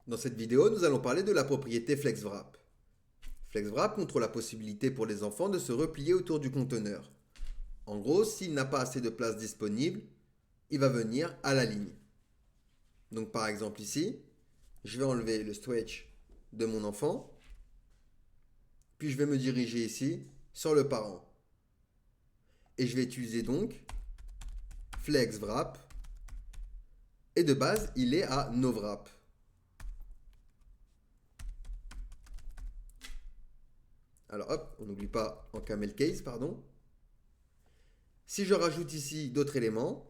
Dans cette vidéo, nous allons parler de la propriété FlexWrap. FlexWrap contrôle la possibilité pour les enfants de se replier autour du conteneur. En gros, s'il n'a pas assez de place disponible, il va venir à la ligne. Donc par exemple ici, je vais enlever le stretch de mon enfant, puis je vais me diriger ici sur le parent. Et je vais utiliser donc FlexWrap. Et de base, il est à NoWrap. Alors hop, on n'oublie pas en camel case, pardon. Si je rajoute ici d'autres éléments,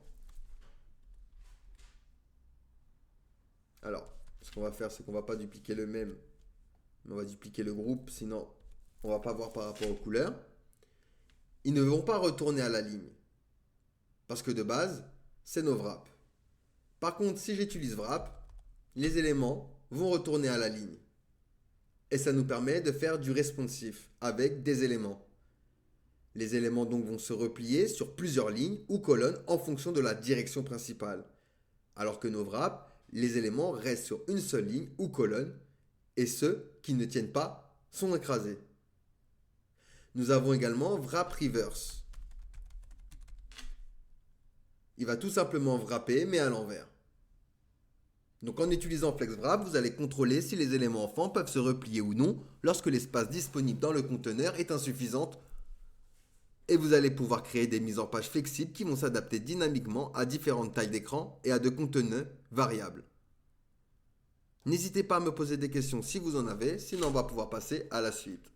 alors ce qu'on va faire, c'est qu'on ne va pas dupliquer le même, mais on va dupliquer le groupe, sinon on ne va pas voir par rapport aux couleurs. Ils ne vont pas retourner à la ligne, parce que de base, c'est nos wraps. Par contre, si j'utilise wrap, les éléments vont retourner à la ligne. Et ça nous permet de faire du responsif avec des éléments. Les éléments donc vont se replier sur plusieurs lignes ou colonnes en fonction de la direction principale. Alors que nos wraps, les éléments restent sur une seule ligne ou colonne et ceux qui ne tiennent pas sont écrasés. Nous avons également wrap reverse. Il va tout simplement wrapper mais à l'envers. Donc en utilisant FlexWrap, vous allez contrôler si les éléments enfants peuvent se replier ou non lorsque l'espace disponible dans le conteneur est insuffisant et vous allez pouvoir créer des mises en page flexibles qui vont s'adapter dynamiquement à différentes tailles d'écran et à de contenus variables. N'hésitez pas à me poser des questions si vous en avez, sinon on va pouvoir passer à la suite.